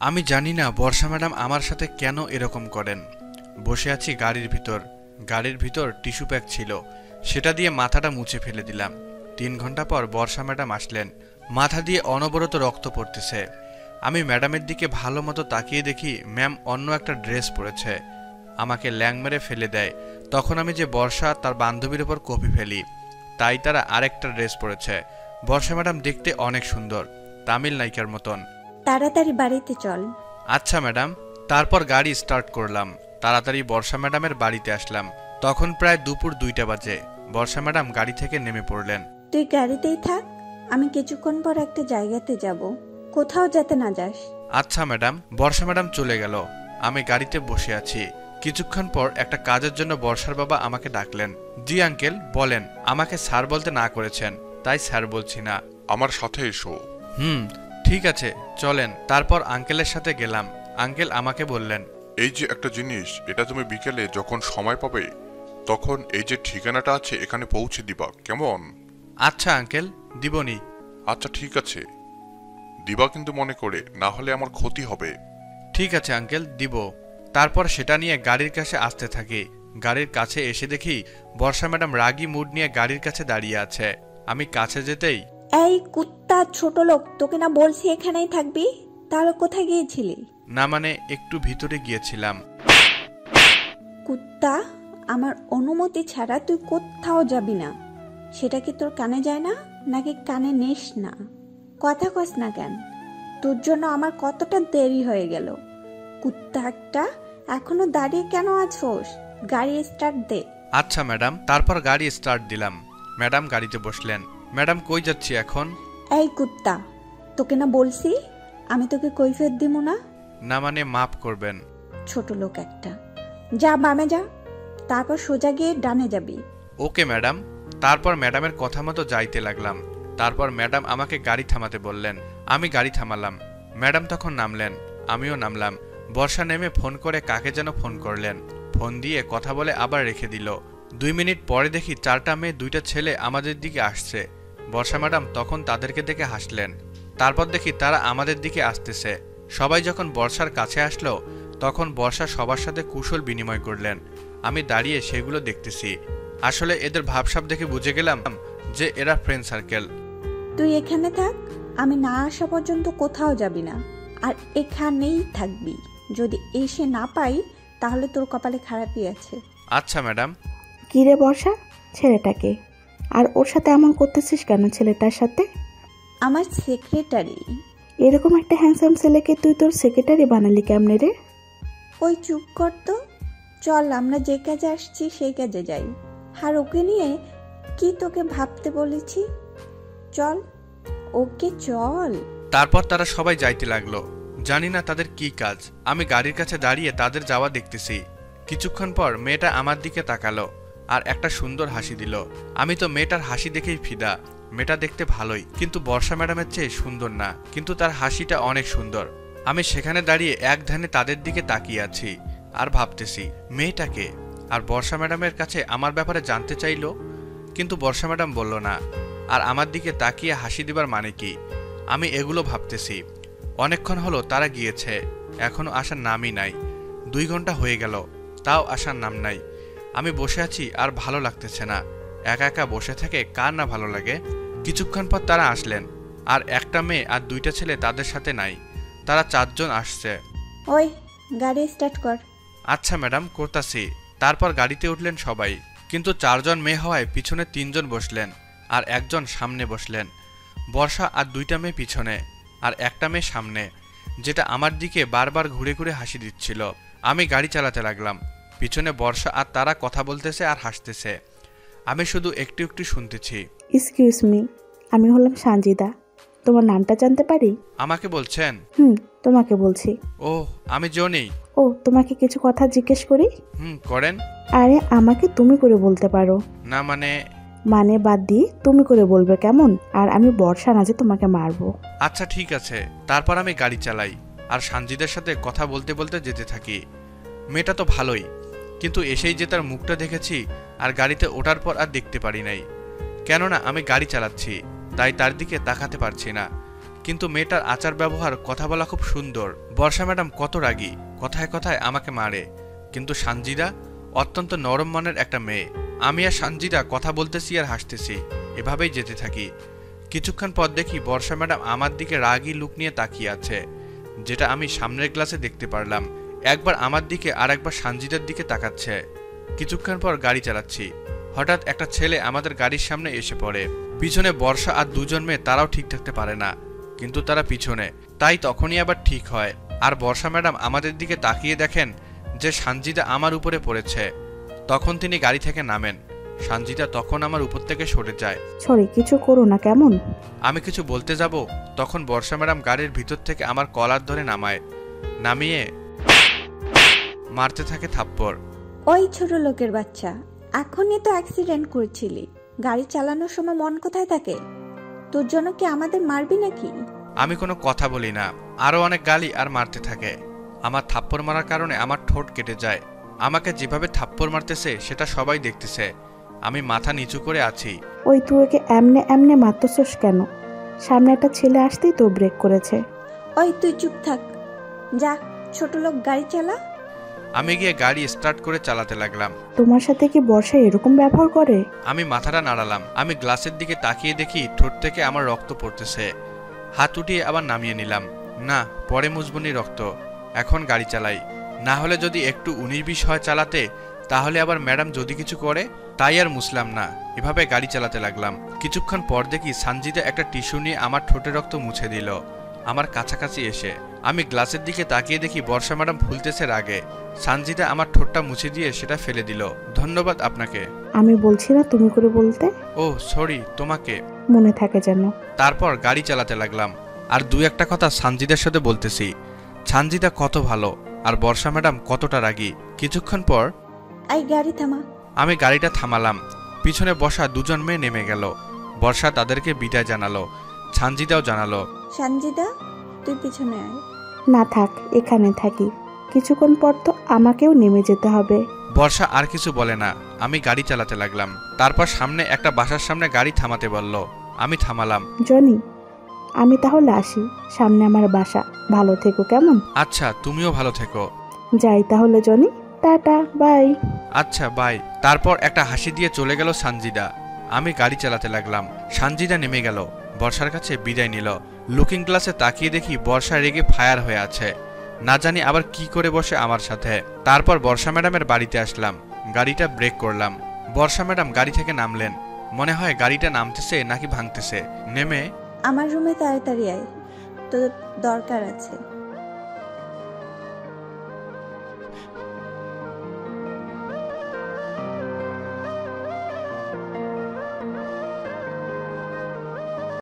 আমি জানি না বর্ষা ম্যাডাম আমার সাথে কেন এরকম করেন। বসে আছি গাড়ির ভিতর, গাড়ির ভিতর টিস্যু প্যাক ছিল, সেটা দিয়ে মাথাটা মুছে ফেলে দিলাম। 3 ঘন্টা পর বর্ষা ম্যাডাম আসলেন। মাথা দিয়ে অনবরত রক্ত পড়তেছে। আমি ম্যাডামের দিকে ভালো মতো তাকিয়ে দেখি ম্যাম অন্য একটা ড্রেস পরেছে। আমাকে ল্যাং মেরে ফেলে দেয়। তখন আমি যে বর্ষা তার বান্ধবীর ওপর কপি ফেলি, তাই তারা আরেকটা ড্রেস পরেছে। বর্ষা ম্যাডাম দেখতে অনেক সুন্দর, তামিল নায়িকার মতন। তাড়াতাড়ি বাড়িতে চল। আচ্ছা ম্যাডাম। তারপর গাড়ি স্টার্ট করলাম। তাড়াতাড়ি বর্ষা ম্যাডামের বাড়িতে আসলাম। তখন প্রায় দুপুর 2টা বাজে। বর্ষা ম্যাডাম গাড়ি থেকে নেমে পড়লেন। তুই গাড়িতেই থাক, আমি কিছুক্ষণ পর একটা জায়গাতে যাব, কোথাও যাতে না যাস। আচ্ছা ম্যাডাম। বর্ষা ম্যাডাম চলে গেল। আমি গাড়িতে বসে আছি। কিছুক্ষণ পর একটা কাজের জন্য বর্ষার বাবা আমাকে ডাকলেন। জি আঙ্কেল বলেন। আমাকে স্যার বলতে না করেছেন, তাই স্যার বলছি না। আমার সাথে এসো। হুম, ঠিক আছে চলেন। তারপর আঙ্কেলের সাথে গেলাম। আঙ্কেল আমাকে বললেন, এই যে একটা জিনিস, এটা তুমি বিকেলে যখন সময় পাবে তখন এই যে ঠিকানাটা আছে এখানে পৌঁছে দিবা, কেমন? আচ্ছা আঙ্কেল, দিবনি। আচ্ছা ঠিক আছে, দিবা কিন্তু মনে করে, না হলে আমার ক্ষতি হবে। ঠিক আছে আঙ্কেল, দিব। তারপর সেটা নিয়ে গাড়ির কাছে আসতে থাকি। গাড়ির কাছে এসে দেখি বর্ষা ম্যাডাম রাগী মুড নিয়ে গাড়ির কাছে দাঁড়িয়ে আছে। আমি কাছে যেতেই, এই কুত্তা ছোট লোক, তোকে না বলছি এখানেই থাকবি, তাহলে কোথায় গিয়েছিলি? না মানে একটু ভিতরে গিয়েছিলাম। কুত্তা, আমার অনুমতি ছাড়া তুই কোথাও যাবি না। সেটা কি তোর কানে যায় না, নাকি কানে নেস না? কথা কস না কেন? তোর জন্য আমার কতটা দেরি হয়ে গেল। কুত্তা একটা, এখনো দাঁড়িয়ে কেন আছোস? গাড়ি স্টার্ট দে। আচ্ছা ম্যাডাম। তারপর গাড়ি স্টার্ট দিলাম। ম্যাডাম গাড়িতে বসলেন। ম্যাডাম কই যাচ্ছি এখন? এই কুত্তা, তোকে না বলছি আমি তোকে কৈফিয়ত দিব না? না মানে মাফ করবেন। ছোট লোক একটা, যা বামে যা, তারপর সোজা গিয়ে ডানে যাবি। Okay madam. তারপর ম্যাডামের কথা মতো যাইতে লাগলাম। তারপর ম্যাডাম আমাকে গাড়ি থামাতে বললেন। আমি গাড়ি থামালাম। ম্যাডাম তখন নামলেন, আমিও নামলাম। বর্ষা নেমে ফোন করে কাকে যেন ফোন করলেন। ফোন দিয়ে কথা বলে আবার রেখে দিল। 2 মিনিট পরে দেখি 4টা মেয়ে 2টা ছেলে আমাদের দিকে আসছে। বর্ষা ম্যাডাম তখন তাদেরকে দেখে হাসলেন। তারপর দেখি তারা আমাদের দিকে আসতেছে। সবাই যখন বর্ষার কাছে আসলো তখন বর্ষা সবার সাথে কুশল বিনিময় করলেন। আমি দাঁড়িয়ে সেগুলো দেখতেছি। আসলে এদের ভাবসাব দেখে বুঝে গেলাম যে এরা ফ্রেন্ড সার্কেল। তুই এখানে থাক, আমি না আসা পর্যন্ত কোথাও যাবি না, আর এখানেই থাকবি। যদি এসে না পাই তাহলে তোর কপালে খারাপই আছে। আচ্ছা ম্যাডাম। কিরে বর্ষা, ছেলেটাকে আর ওর সাথে এমন করতেছিস কেন ছেলেটার সাথে? আমার সেক্রেটারি। এরকম একটা হ্যান্ডসাম ছেলেকে তুই তোর সেক্রেটারি বানালি কেমনে রে? ওই চুপ কর তো, চল আমরা যে কাজে আসছি সেই কাজে যাই। আর ওকে নিয়ে কি তোকে ভাবতে বলেছি? চল, ওকে চল। তারপর তারা সবাই যাইতে লাগলো। জানি না তাদের কি কাজ। আমি গাড়ির কাছে দাঁড়িয়ে তাদের যাওয়া দেখতেছি। কিছুক্ষণ পর মেয়েটা আমার দিকে তাকালো আর একটা সুন্দর হাসি দিল। আমি তো মেয়েটার হাসি দেখেই ফিদা। মেয়েটা দেখতে ভালোই, কিন্তু বর্ষা ম্যাডামের চেয়ে সুন্দর না, কিন্তু তার হাসিটা অনেক সুন্দর। আমি সেখানে দাঁড়িয়ে এক ধ্যানে তাদের দিকে তাকিয়ে আছি আর ভাবতেছি মেয়েটাকে। আর বর্ষা ম্যাডামের কাছে আমার ব্যাপারে জানতে চাইলো, কিন্তু বর্ষা ম্যাডাম বলল না। আর আমার দিকে তাকিয়ে হাসি দিবার মানে কি? আমি এগুলো ভাবতেছি। অনেকক্ষণ হলো তারা গিয়েছে, এখনো আসার নামই নাই। 2 ঘন্টা হয়ে গেল, তাও আসার নাম নাই। আমি বসে আছি আর ভালো লাগতেছে না। একা একা বসে থেকে কার না ভালো লাগে? কিছুক্ষণ পর তারা আসলেন। আর একটা মেয়ে আর 2টা ছেলে তাদের সাথে নাই। তারা 4 জন আসছে। ওই গাড়ি স্টার্ট কর। আচ্ছা ম্যাডাম, করতাছি। তারপর গাড়িতে উঠলেন সবাই, কিন্তু 4 জন মেয়ে হওয়ায় পিছনে 3 জন বসলেন আর একজন সামনে বসলেন। বর্ষা আর 2টা মেয়ে পিছনে আর একটা মেয়ে সামনে, যেটা আমার দিকে বারবার ঘুরে ঘুরে হাসি দিচ্ছিল। আমি গাড়ি চালাতে লাগলাম। পিছনে বর্ষা আর তারা কথা বলতেছে আর হাসতেছে। আমি শুধু একটু একটু শুনতেছি। এক্সকিউজ মি, আমি হলাম সানজিদা, তোমার নামটা জানতে পারি? আমাকে বলছেন? তোমাকে বলছি। ও, আমি জনি। ও, তোমাকে কিছু কথা জিজ্ঞেস করি? করেন। আরে আমাকে তুমি করে বলতে পারো না মানে? মানে বাদ দিয়ে তুমি করে বলবে, কেমন? আর আমি বর্ষা না যে তোমাকে মারবো। আচ্ছা ঠিক আছে। তারপর আমি গাড়ি চালাই আর সানজিদের সাথে কথা বলতে বলতে যেতে থাকি। মেয়েটা তো ভালোই, কিন্তু এসেই যে তার মুখটা দেখেছি আর গাড়িতে ওঠার পর আর দেখতে পারি নাই। কেননা আমি গাড়ি চালাচ্ছি, তাই তার দিকে তাকাতে পারছি না। কিন্তু মেয়েটার আচার ব্যবহার কথা বলা খুব সুন্দর। বর্ষা ম্যাডাম কত রাগী, কথায় কথায় আমাকে মারে। কিন্তু সানজিদা অত্যন্ত নরম মনের একটা মেয়ে। আমি আর সানজিদা কথা বলতেছি আর হাসতেছি, এভাবেই যেতে থাকি। কিছুক্ষণ পর দেখি বর্ষা ম্যাডাম আমার দিকে রাগী লুক নিয়ে তাকিয়ে আছে, যেটা আমি সামনের গ্লাসে দেখতে পারলাম। একবার আমার দিকে আর একবার সানজিদার দিকে তাকাচ্ছে। কিছুক্ষণ পর গাড়ি চালাচ্ছি, হঠাৎ একটা ছেলে আমাদের গাড়ির সামনে এসে পড়ে। পিছনে বর্ষা আর দুজন মেয়ে, তারাও ঠিক থাকতে পারে না, কিন্তু তারা পিছনে, তাই তখনই আবার ঠিক হয়। আর বর্ষা ম্যাডাম আমাদের দিকে তাকিয়ে দেখেন যে সানজিদা আমার উপরে পড়েছে। তখন তিনি গাড়ি থেকে নামেন। সানজিদা তখন আমার উপর থেকে সরে যায়। সরি, কিছু করো না কেমন? আমি কিছু বলতে যাব, তখন বর্ষা ম্যাডাম গাড়ির ভিতর থেকে আমার কলার ধরে নামিয়ে মারতে থাকে থাপ্পড়। ওই ছোট লোকের বাচ্চা, এখনই তো অ্যাক্সিডেন্ট করেছিলি, গাড়ি চালানোর সময় মন কোথায় থাকে? তোর জন্য কি আমাদের মারবি নাকি? আমি কোনো কথা বলি না, আরো অনেক গালি আর মারতে থাকে। আমার থাপ্পড় মারার কারণে আমার ঠোঁট কেটে যায়। আমাকে যেভাবে থাপ্পড় মারতেছে সেটা সবাই দেখতেছে। আমি মাথা নিচু করে আছি। ওই তুই ওকে এমনে এমনে মারতেছস কেন? সামনে একটা ছেলে আসতেই তো ব্রেক করেছে। ওই তুই চুপ থাক, যা ছোট লোক গাড়ি চালা। আমি গিয়ে গাড়ি স্টার্ট করে চালাতে লাগলাম। তোমার সাথে কি বর্ষা এরকম ব্যবহার করে? আমি মাথাটা নাড়ালাম। আমি গ্লাসের দিকে তাকিয়ে দেখি ঠোঁট থেকে আমার রক্ত পড়তেছে। হাত উঠিয়ে আবার নামিয়ে নিলাম। না, পরে মুজবনি রক্ত। এখন গাড়ি চালাই, না হলে যদি একটু 19-20 হয় চালাতে, তাহলে আবার ম্যাডাম যদি কিছু করে, তাই আর মুছলাম না। এভাবে গাড়ি চালাতে লাগলাম। কিছুক্ষণ পর দেখি সানজিদা একটা টিস্যু নিয়ে আমার ঠোঁটে রক্ত মুছে দিল আমার কাছাকাছি এসে। আমি গ্লাসের দিকে তাকিয়ে দেখি বর্ষা ম্যাডাম ফুলতেছে রাগে। সানজিদা আমার ঠোঁটটা মুছে দিয়ে সেটা ফেলে দিল। ধন্যবাদ আপনাকে। আমি বলছি না তুমি করে বলতে? ও সরি, তোমাকে। মনে থাকে যেন। তারপর গাড়ি চালাতে লাগলাম, আর দু একটা কথা সানজিদার সাথে বলতেছি। সানজিদা কত ভালো, আর বর্ষা ম্যাডাম কতটা রাগী। কিছুক্ষণ পর এই গাড়ি থামা। আমি গাড়িটা থামালাম। পিছনে বসা দুজন মেয়ে নেমে গেল। বর্ষা তাদেরকে বিদায় জানালো, সানজিদাও জানালো। সানজিদা, তুই পিছনে আয়। না থাক, এখানে থাকি। কিছুক্ষণ পর তো আমাকেও নেমে যেতে হবে। বর্ষা আর কিছু বলে না। আমি গাড়ি চালাতে লাগলাম। তারপর সামনে একটা বাসার সামনে গাড়ি থামাতে বলল। আমি থামালাম। জনি, আমি তাহলে আসি, সামনে আমার বাসা। ভালো থেকো কেমন? আচ্ছা, তুমিও ভালো থেকো। যাই তাহলে জনি, টাটা, বাই। আচ্ছা, বাই। তারপর একটা হাসি দিয়ে চলে গেল সানজিদা। আমি গাড়ি চালাতে লাগলাম। সানজিদা নেমে গেল, বর্ষার কাছে বিদায় নিল। লুকিং গ্লাসে তাকিয়ে দেখি বর্ষা রেগে ফায়ার হয়ে আছে। না জানি আবার কি করে বসে আমার সাথে। তারপর বর্ষা ম্যাডামের বাড়িতে আসলাম। গাড়িটা ব্রেক করলাম। বর্ষা ম্যাডাম গাড়ি থেকে নামলেন। মনে হয় গাড়িটা নামতেছে নাকি ভাঙতেছে। নেমে আমার রুমে তাড়াতাড়ি আয়, তোর দরকার আছে।